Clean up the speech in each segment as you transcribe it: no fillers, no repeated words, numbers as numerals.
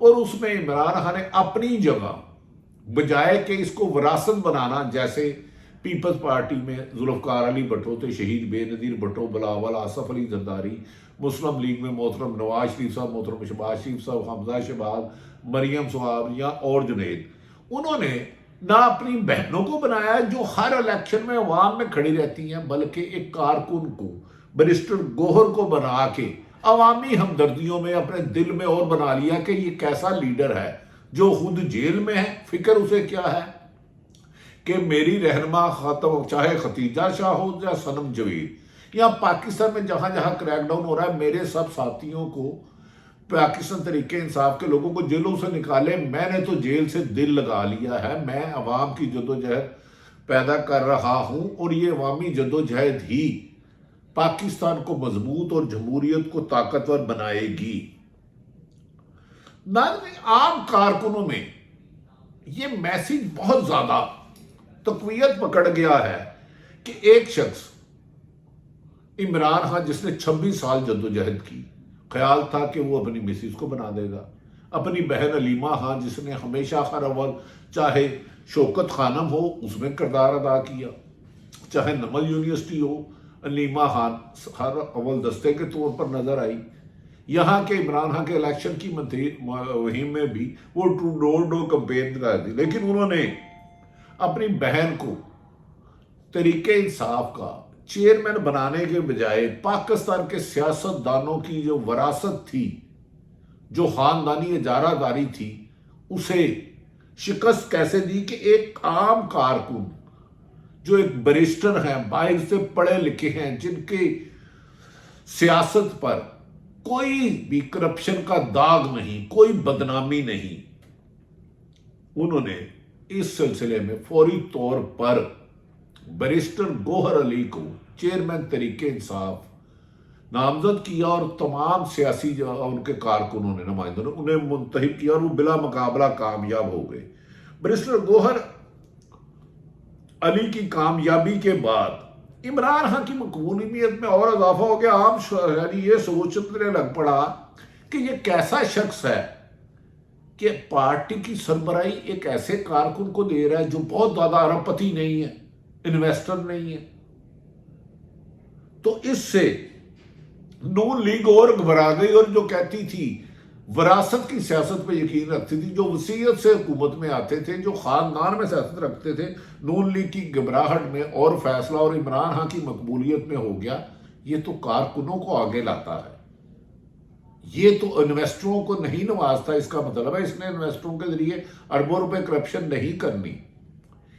اور اس میں عمران خان نے اپنی جگہ بجائے کہ اس کو وراثت بنانا، جیسے پیپلز پارٹی میں ذوالفقار علی بھٹو تھے، شہید بے نظیر بھٹو، بلاول، آصف علی زرداری، مسلم لیگ میں محترم نواز شریف صاحب، محترم شہباز شریف صاحب، حمزہ شہباز، مریم سوابیا اور جنید، انہوں نے نہ اپنی بہنوں کو بنایا جو ہر الیکشن میں عوام میں کھڑی رہتی ہیں، بلکہ ایک کارکن کو، بیرسٹر گوہر کو بنا کے عوامی ہمدردیوں میں اپنے دل میں اور بنا لیا کہ یہ کیسا لیڈر ہے جو خود جیل میں ہے، فکر اسے کیا ہے کہ میری رہنما خاتم، چاہے ختیجہ شاہ ہو یا صنم جوید، یا پاکستان میں جہاں جہاں کریک ڈاؤن ہو رہا ہے، میرے سب ساتھیوں کو، پاکستان تحریک انصاف کے لوگوں کو جیلوں سے نکالے، میں نے تو جیل سے دل لگا لیا ہے، میں عوام کی جدوجہد پیدا کر رہا ہوں، اور یہ عوامی جدوجہد ہی پاکستان کو مضبوط اور جمہوریت کو طاقتور بنائے گی۔ ناظرین، عام کارکنوں میں یہ میسیج بہت زیادہ تقویت پکڑ گیا ہے کہ ایک شخص عمران خان جس نے 26 سال جدوجہد کی، خیال تھا کہ وہ اپنی مسز کو بنا دے گا، اپنی بہن علیمہ خان جس نے ہمیشہ ہر اول چاہے شوکت خانم ہو اس میں کردار ادا کیا، چاہے نمل یونیورسٹی ہو، علیمہ خان ہر اول دستے کے طور پر نظر آئی، یہاں کے عمران خان کے الیکشن کی مہم میں بھی وہ ڈور ڈور کمپین کر دی، لیکن انہوں نے اپنی بہن کو تحریک انصاف کا چیئرمین بنانے کے بجائے پاکستان کے سیاست دانوں کی جو وراثت تھی، جو خاندانی اجارہ داری تھی، اسے شکست کیسے دی کہ ایک عام کارکن جو ایک بیرسٹر ہیں، باہر سے پڑھے لکھے ہیں، جن کے سیاست پر کوئی بھی کرپشن کا داغ نہیں، کوئی بدنامی نہیں، انہوں نے اس سلسلے میں فوری طور پر بیرسٹر گوہر علی کو چیئرمین تحریک انصاف نامزد کیا، اور تمام سیاسی ان کے کارکنوں نے، نمائندوں نے انہیں منتخب کیا، اور وہ بلا مقابلہ کامیاب ہو گئے۔ بیرسٹر گوہر علی کی کامیابی کے بعد عمران خان کی مقبولیت میں اور اضافہ ہو گیا۔ عام شہری یہ سوچنے لگ پڑا کہ یہ کیسا شخص ہے کہ پارٹی کی سربراہی ایک ایسے کارکن کو دے رہا ہے جو بہت زیادہ ارب پتی نہیں ہے، انویسٹر نہیں ہے۔ تو اس سے نون لیگ اور گھبرا گئی، اور جو کہتی تھی وراثت کی سیاست پہ یقین رکھتی تھی، جو وصیت سے حکومت میں آتے تھے، جو خاندان میں سیاست رکھتے تھے، نون لیگ کی گھبراہٹ میں اور فیصلہ اور عمران خان کی مقبولیت میں ہو گیا، یہ تو کارکنوں کو آگے لاتا ہے، یہ تو انویسٹروں کو نہیں نوازتا۔ اس کا مطلب ہے اس نے انویسٹروں کے ذریعے اربوں روپے کرپشن نہیں کرنی،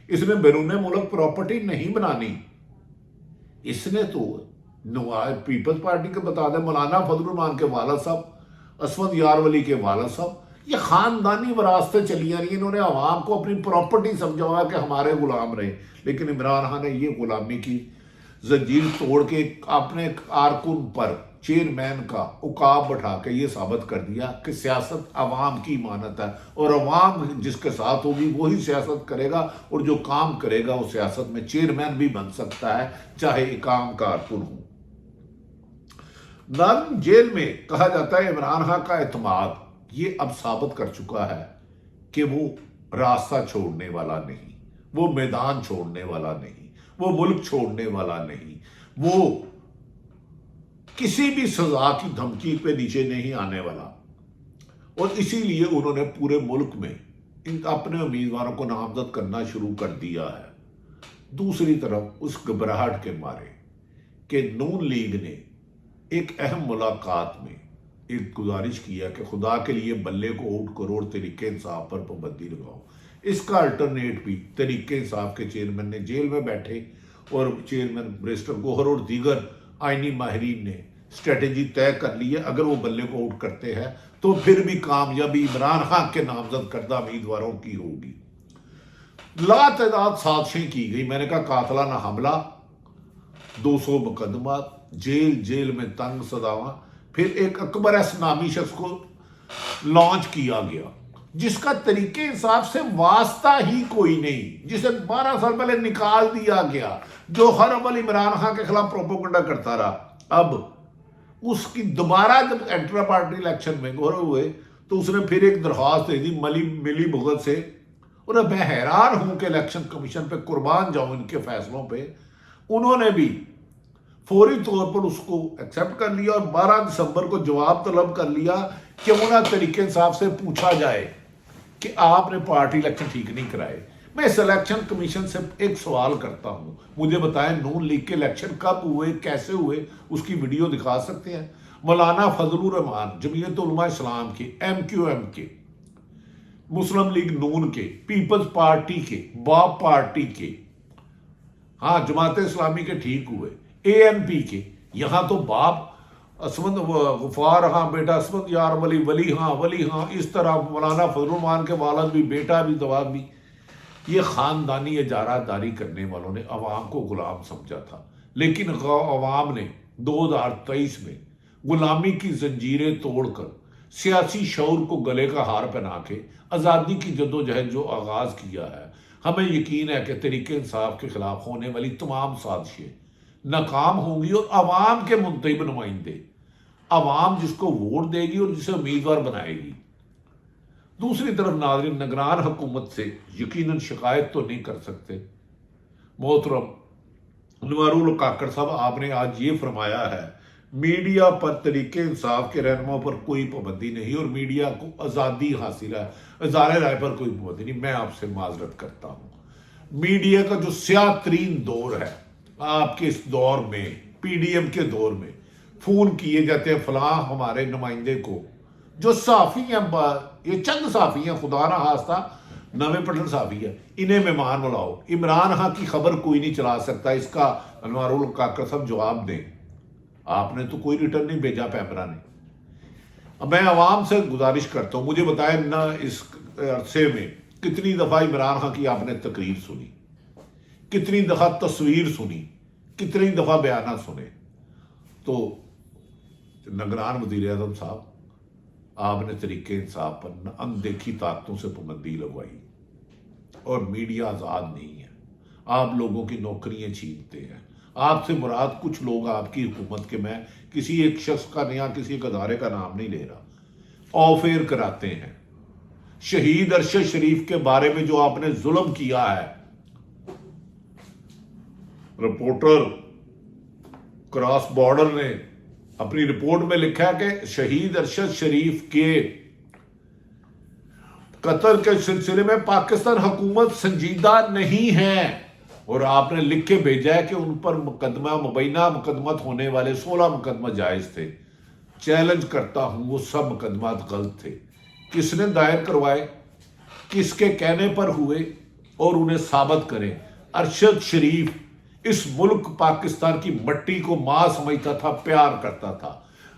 اس نے بیرون ملک پراپرٹی نہیں بنانی، اس نے تو پیپلز پارٹی کے بتا دیں مولانا فضل الرحمان کے والد صاحب، اسود یار ولی کے والد صاحب، یہ خاندانی وراثتیں چلی آ رہی ہیں، انہوں نے عوام کو اپنی پراپرٹی سمجھا ہوا کہ ہمارے غلام رہے، لیکن عمران خان نے یہ غلامی کی زنجیر توڑ کے اپنے کارکن پر چیئرمین کا عقاب بٹھا کے یہ ثابت کر دیا کہ سیاست عوام کی امانت ہے، اور عوام جس کے ساتھ ہوگی وہی سیاست کرے گا، اور جو کام کرے گا وہ سیاست میں چیئرمین بھی بن سکتا ہے، چاہے ایک عام کارکن ہو۔ ناظرین، جیل میں کہا جاتا ہے عمران خان کا اعتماد یہ اب ثابت کر چکا ہے کہ وہ راستہ چھوڑنے والا نہیں، وہ میدان چھوڑنے والا نہیں، وہ ملک چھوڑنے والا نہیں، وہ کسی بھی سزا کی دھمکی پہ نیچے نہیں آنے والا، اور اسی لیے انہوں نے پورے ملک میں اپنے امیدواروں کو نامزد کرنا شروع کر دیا ہے۔ دوسری طرف اس گھبراہٹ کے مارے کہ نون لیگ نے ایک اہم ملاقات میں ایک گزارش کیا کہ خدا کے لیے بلے کو آؤٹ کرو اور تحریک انصاف پر پابندی لگاؤ، اس کا الٹرنیٹ بھی تحریک انصاف کے چیئرمین نے جیل میں بیٹھے، اور چیئرمین بیرسٹر گوہر اور دیگر آئینی ماہرین نے اسٹریٹجی طے کر لی ہے، اگر وہ بلے کو آؤٹ کرتے ہیں تو پھر بھی کامیابی عمران خان کے نامزد کردہ امیدواروں کی ہوگی۔ لا تعداد سازشیں کی گئی، میں نے کہا قاتلانہ حملہ، 200 مقدمات، جیل میں تنگ سداواں، پھر ایک اکبر ایس نامی شخص کو لانچ کیا گیا جس کا تحریک انصاف سے واسطہ ہی کوئی نہیں، جسے 12 سال پہلے نکال دیا گیا، جو ہر اول عمران خان کے خلاف پروپیگنڈا کرتا رہا۔ اب اس کی دوبارہ جب انٹرا پارٹی الیکشن میں گورے ہوئے تو اس نے پھر ایک درخواست دے دی ملی بھگت سے، اور میں حیران ہوں کہ الیکشن کمیشن پہ قربان جاؤں ان کے فیصلوں پہ، انہوں نے بھی فوری طور پر اس کو ایکسیپٹ کر لیا اور 12 دسمبر کو جواب طلب کر لیا کہ انہیں طریق انصاف سے پوچھا جائے کہ آپ نے پارٹی الیکشن ٹھیک نہیں کرائے۔ میں اس الیکشن کمیشن سے ایک سوال کرتا ہوں، مجھے بتائیں نون لیگ کے الیکشن کب ہوئے، کیسے ہوئے، اس کی ویڈیو دکھا سکتے ہیں؟ مولانا فضل الرحمان جمعیت علماء اسلام کے، ایم کے، مسلم لیگ نون کے، پیپلز پارٹی کے، باب پارٹی کے، ہاں جماعت اسلامی کے ٹھیک ہوئے، ANP کے، یہاں تو باپ اسمد غفار ہاں بیٹا اسمد یار ولی ہاں اس طرح مولانا فضل الرحمان کے والد بھی، بیٹا بھی، دواد بھی۔ یہ خاندانی اجارہ داری کرنے والوں نے عوام کو غلام سمجھا تھا، لیکن عوام نے 2023 میں غلامی کی زنجیریں توڑ کر سیاسی شعور کو گلے کا ہار پہنا کے آزادی کی جدوجہد جو آغاز کیا ہے، ہمیں یقین ہے کہ تحریک انصاف کے خلاف ہونے والی تمام سازشیں ناکام ہوں گی، اور عوام کے منتخب نمائندے، عوام جس کو ووٹ دے گی اور جسے امیدوار بنائے گی۔ دوسری طرف ناظرین، نگران حکومت سے یقیناً شکایت تو نہیں کر سکتے۔ محترم انوار کاکڑ صاحب، آپ نے آج یہ فرمایا ہے میڈیا پر تحریک انصاف کے رہنماؤں پر کوئی پابندی نہیں اور میڈیا کو آزادی حاصل ہے، اظہار رائے پر کوئی پابندی نہیں۔ میں آپ سے معذرت کرتا ہوں، میڈیا کا جو سیاہ ترین دور ہے آپ کے اس دور میں، PDM کے دور میں فون کیے جاتے ہیں فلاں ہمارے نمائندے کو، جو صحافی ہیں، یہ چند صحافی ہیں، خدا نہ خواستہ نوے پٹن صحافی ہے، انہیں مہمان بلاؤ۔ عمران خان کی خبر کوئی نہیں چلا سکتا، اس کا انوار کاکڑ صاحب جواب دیں۔ آپ نے تو کوئی ریٹرن نہیں بھیجا پیمرا نے۔ اب میں عوام سے گزارش کرتا ہوں، مجھے بتائیں نہ اس عرصے میں کتنی دفعہ عمران خان کی آپ نے تقریر سنی، کتنی دفعہ تصویر سنی، کتنی دفعہ بیانات سنے؟ تو نگران وزیر اعظم صاحب، آپ نے تحریک انصاف پر اندیکھی طاقتوں سے پابندی لگوائی، اور میڈیا آزاد نہیں ہے، آپ لوگوں کی نوکریاں چھینتے ہیں۔ آپ سے مراد کچھ لوگ آپ کی حکومت کے، میں کسی ایک شخص کا یا کسی ایک ادارے کا نام نہیں لے رہا، آف ایئر کراتے ہیں۔ شہید ارشد شریف کے بارے میں جو آپ نے ظلم کیا ہے، رپورٹر کراس بارڈر نے اپنی رپورٹ میں لکھا ہے کہ شہید ارشد شریف کے قتل کے سلسلے میں پاکستان حکومت سنجیدہ نہیں ہے، اور آپ نے لکھ کے بھیجا ہے کہ ان پر مقدمہ مبینہ مقدمات ہونے والے 16 مقدمہ جائز تھے۔ چیلنج کرتا ہوں، وہ سب مقدمات غلط تھے۔ کس نے دائر کروائے، کس کے کہنے پر ہوئے، اور انہیں ثابت کریں۔ ارشد شریف اس ملک پاکستان کی مٹی کو ماں سمجھتا تھا، پیار کرتا تھا،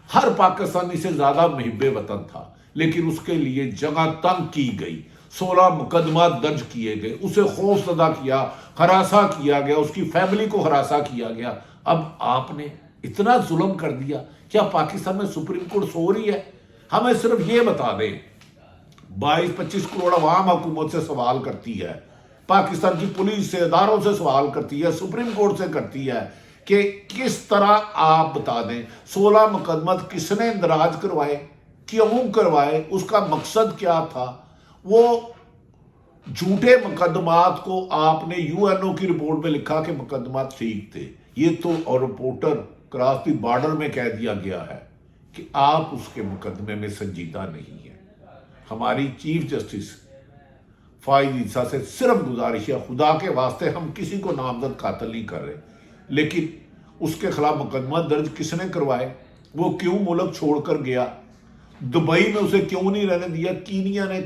ہر پاکستانی سے زیادہ محب وطن تھا، لیکن اس کے لیے جگہ تنگ کی گئی، 16 مقدمات درج کیے گئے، اسے خوف زدہ کیا، ہراساں کیا گیا، اس کی فیملی کو ہراساں کیا گیا۔ اب آپ نے اتنا ظلم کر دیا، کیا پاکستان میں سپریم کورٹ سو رہی ہے؟ ہمیں صرف یہ بتا دیں، 22-25 کروڑ عوام حکومت سے سوال کرتی ہے، پاکستان کی پولیس سے، اداروں سے سوال کرتی ہے، سپریم کورٹ سے کرتی ہے کہ کس طرح آپ بتا دیں 16 مقدمات کس نے اندراج کروائے، کیوں کروائے، اس کا مقصد کیا تھا؟ وہ جھوٹے مقدمات کو آپ نے UNO کی رپورٹ میں لکھا کہ مقدمات ٹھیک تھے، یہ تو اور رپورٹر کراس دی بارڈر میں کہہ دیا گیا ہے کہ آپ اس کے مقدمے میں سنجیدہ نہیں ہیں۔ ہماری چیف جسٹس فائز عیسیٰ سے صرف گزارش ہے، خدا کے واسطے ہم کسی کو نامزد قاتل نہیں کر رہے، لیکن اس کے خلاف مقدمہ درج کس نے کروائے، وہ کیوں ملک چھوڑ کر گیا، دبئی میں اسے کیوں نہیں رہنے دیا، کینیا نے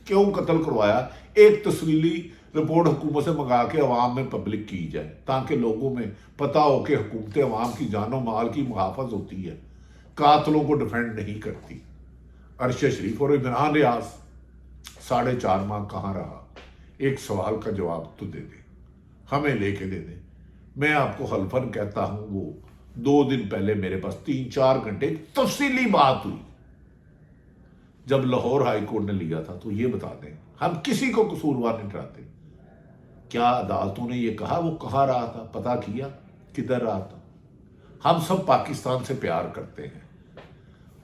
کیوں قتل کروایا، ایک تفصیلی رپورٹ حکومت سے منگا کے عوام میں پبلک کی جائے تاکہ لوگوں میں پتہ ہو کہ حکومت عوام کی جان و مال کی محافظ ہوتی ہے، قاتلوں کو ڈیفینڈ نہیں کرتی۔ ارشد شریف اور عمران ریاض 4.5 ماہ کہاں رہا؟ ایک سوال کا جواب تو دے دیں، ہمیں لے کے دے دیں۔ میں آپ کو حلفاً کہتا ہوں، وہ 2 دن پہلے میرے پاس 3-4 گھنٹے تفصیلی بات ہوئی جب لاہور ہائی کورٹ نے لیا تھا، تو یہ بتا دیں، ہم کسی کو قصوروار نہیں ٹھہراتے، کیا عدالتوں نے یہ کہا وہ کہاں رہا تھا، پتہ کیا کدھر رہا تھا؟ ہم سب پاکستان سے پیار کرتے ہیں،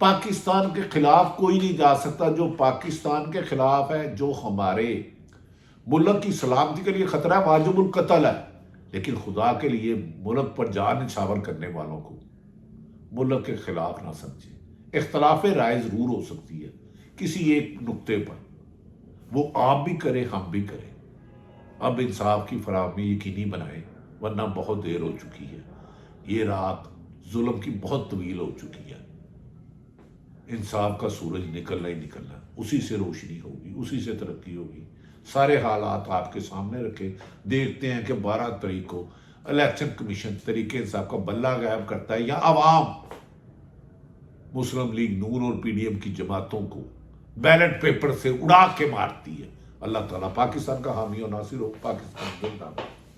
پاکستان کے خلاف کوئی نہیں جا سکتا. جو پاکستان کے خلاف ہے، جو ہمارے ملک کی سلامتی کے لیے خطرہ ہے، واجب القتل ہے. لیکن خدا کے لیے ملک پر جان نچھاور کرنے والوں کو ملک کے خلاف نہ سمجھے. اختلاف رائے ضرور ہو سکتی ہے کسی ایک نقطے پر، وہ آپ بھی کریں ہم بھی کریں. اب انصاف کی فراہمی یقینی بنائیں، ورنہ بہت دیر ہو چکی ہے. یہ رات ظلم کی بہت طویل ہو چکی ہے. انصاف کا سورج نکلنا ہی نکلنا، اسی سے روشنی ہوگی، اسی سے ترقی ہوگی. سارے حالات آپ کے سامنے رکھے. دیکھتے ہیں کہ 12 تاریخ کو الیکشن کمیشن طریقے انصاف کا بلہ غائب کرتا ہے یا عوام مسلم لیگ نون اور پی ڈی ایم کی جماعتوں کو بیلٹ پیپر سے اڑا کے مارتی ہے. اللہ تعالیٰ پاکستان کا حامی و ناصر ہو. پاکستان زندہ باد.